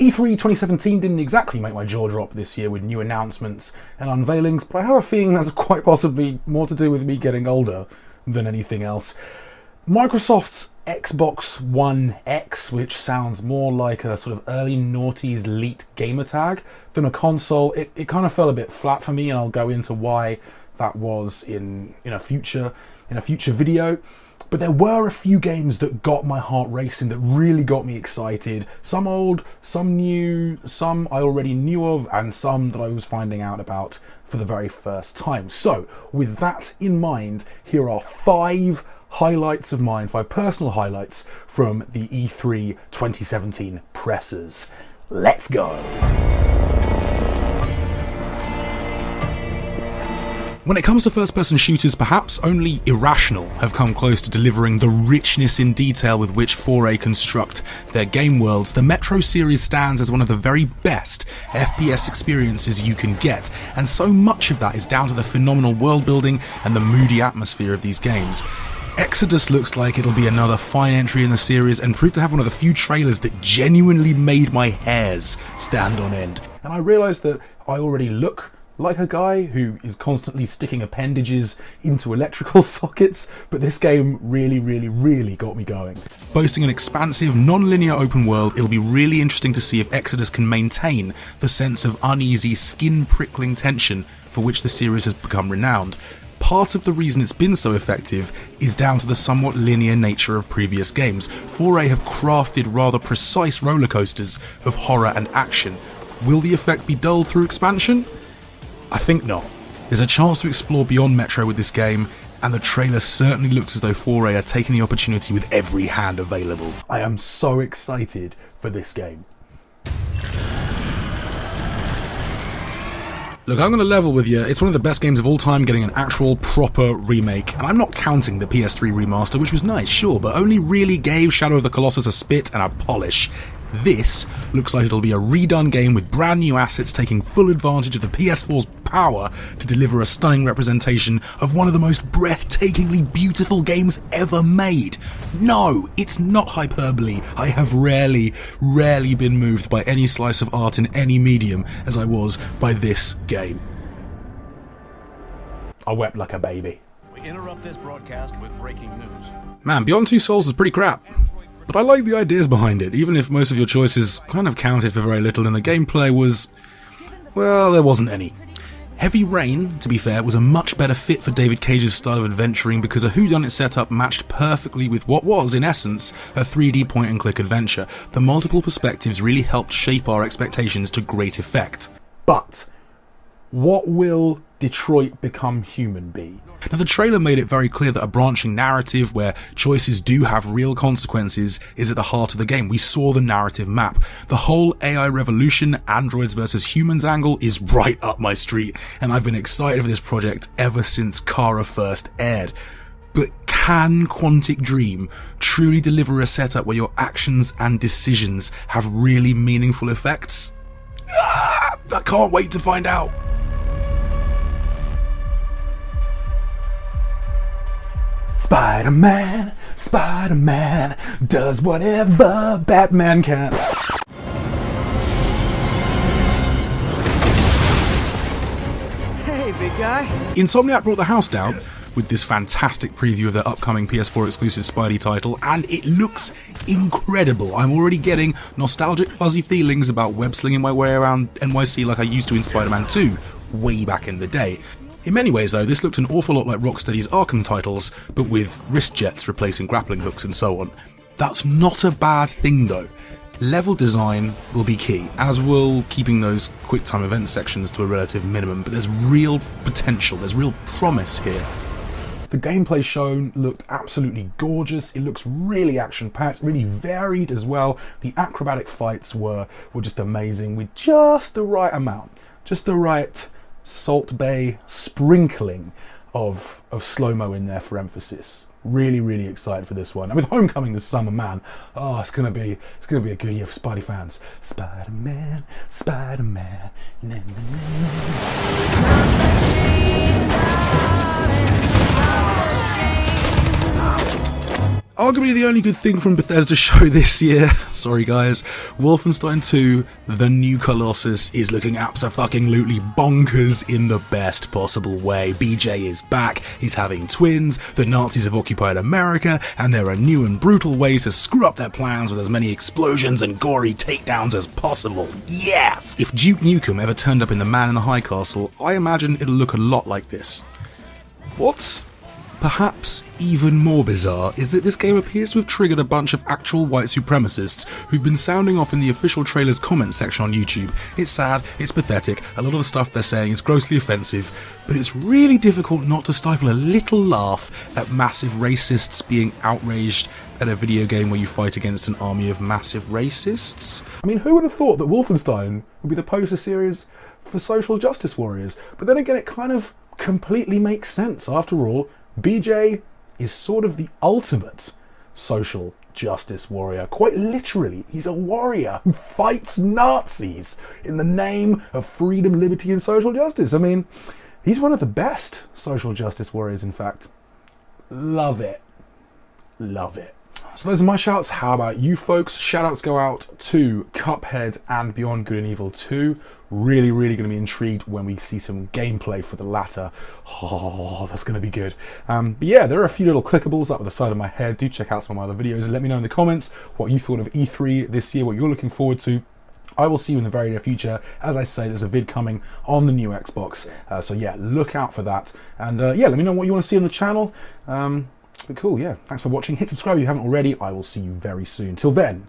E3 2017 didn't exactly make my jaw drop this year with new announcements and unveilings, but I have a feeling that's quite possibly more to do with me getting older than anything else. Microsoft's Xbox One X, which sounds more like a sort of early noughties leaked gamer tag than a console, it kind of fell a bit flat for me, and I'll go into why that was in a future video. But there were a few games that got my heart racing, that really got me excited. Some old, some new, some I already knew of, and some that I was finding out about for the very first time. So, with that in mind, here are 5 highlights of mine, 5 personal highlights from the E3 2017 presses. Let's go! When it comes to first-person shooters, perhaps only Irrational have come close to delivering the richness in detail with which 4A construct their game worlds. The Metro series stands as one of the very best FPS experiences you can get, and so much of that is down to the phenomenal world building and the moody atmosphere of these games. Exodus looks like it'll be another fine entry in the series and proved to have one of the few trailers that genuinely made my hairs stand on end. And I realised that I already look like a guy who is constantly sticking appendages into electrical sockets, but this game really got me going. Boasting an expansive, non-linear open world, it'll be really interesting to see if Exodus can maintain the sense of uneasy, skin-prickling tension for which the series has become renowned. Part of the reason it's been so effective is down to the somewhat linear nature of previous games. 4A have crafted rather precise roller coasters of horror and action. Will the effect be dulled through expansion? I think not. There's a chance to explore beyond Metro with this game, and the trailer certainly looks as though 4A are taking the opportunity with every hand available. I am so excited for this game. Look, I'm going to level with you. It's one of the best games of all time getting an actual proper remake, and I'm not counting the PS3 remaster, which was nice, sure, but only really gave Shadow of the Colossus a spit and a polish. This looks like it'll be a redone game with brand new assets taking full advantage of the PS4's power to deliver a stunning representation of one of the most breathtakingly beautiful games ever made. No, it's not hyperbole. I have rarely been moved by any slice of art in any medium as I was by this game. I wept like a baby. We interrupt this broadcast with breaking news. Man, Beyond Two Souls is pretty crap. But I like the ideas behind it, even if most of your choices kind of counted for very little and the gameplay was, well, there wasn't any. Heavy Rain, to be fair, was a much better fit for David Cage's style of adventuring because a whodunit setup matched perfectly with what was, in essence, a 3D point-and-click adventure. The multiple perspectives really helped shape our expectations to great effect. But what will Detroit Become Human be? Now, the trailer made it very clear that a branching narrative where choices do have real consequences is at the heart of the game. We saw the narrative map. The whole AI revolution, androids versus humans angle is right up my street, and I've been excited for this project ever since Kara first aired. But can Quantic Dream truly deliver a setup where your actions and decisions have really meaningful effects? I can't wait to find out. Spider-Man does whatever Batman can. Hey, big guy. Insomniac brought the house down with this fantastic preview of their upcoming PS4 exclusive Spidey title, and it looks incredible. I'm already getting nostalgic fuzzy feelings about web-slinging my way around NYC like I used to in Spider-Man 2 way back in the day. In many ways though, this looked an awful lot like Rocksteady's Arkham titles, but with wrist jets replacing grappling hooks and so on. That's not a bad thing though. Level design will be key, as will keeping those quick-time event sections to a relative minimum, but there's real potential, there's real promise here. The gameplay shown looked absolutely gorgeous. It looks really action-packed, really varied as well. The acrobatic fights were just amazing, with just the right amount, just the right Salt Bay sprinkling of slow-mo in there for emphasis. Really excited for this one. And with Homecoming this summer, man, oh, it's gonna be a good year for Spidey fans. Spider-Man. Na, na, na. Arguably the only good thing from Bethesda's show this year, sorry guys, Wolfenstein 2, The New Colossus is looking abso-fucking-lutely bonkers in the best possible way. BJ is back, he's having twins, the Nazis have occupied America, and there are new and brutal ways to screw up their plans with as many explosions and gory takedowns as possible. Yes! If Duke Nukem ever turned up in The Man in the High Castle, I imagine it'll look a lot like this. What's perhaps even more bizarre is that this game appears to have triggered a bunch of actual white supremacists who've been sounding off in the official trailer's comments section on YouTube. It's sad, it's pathetic, a lot of the stuff they're saying is grossly offensive, but it's really difficult not to stifle a little laugh at massive racists being outraged at a video game where you fight against an army of massive racists. I mean, who would have thought that Wolfenstein would be the poster series for social justice warriors? But then again, it kind of completely makes sense. After all, BJ is sort of the ultimate social justice warrior. Quite literally, he's a warrior who fights Nazis in the name of freedom, liberty, and social justice. I mean, he's one of the best social justice warriors, in fact. Love it. Love it. So those are my shouts. How about you folks? Shoutouts go out to Cuphead and Beyond Good and Evil 2. Really going to be intrigued when we see some gameplay for the latter. Oh, that's going to be good. But yeah, there are a few little clickables up at the side of my head. Do check out some of my other videos and let me know in the comments what you thought of E3 this year, what you're looking forward to. I will see you in the very near future. As I say, there's a vid coming on the new Xbox. So yeah, look out for that. And yeah, let me know what you want to see on the channel. But cool, yeah. Thanks for watching. Hit subscribe if you haven't already. I will see you very soon. Till then,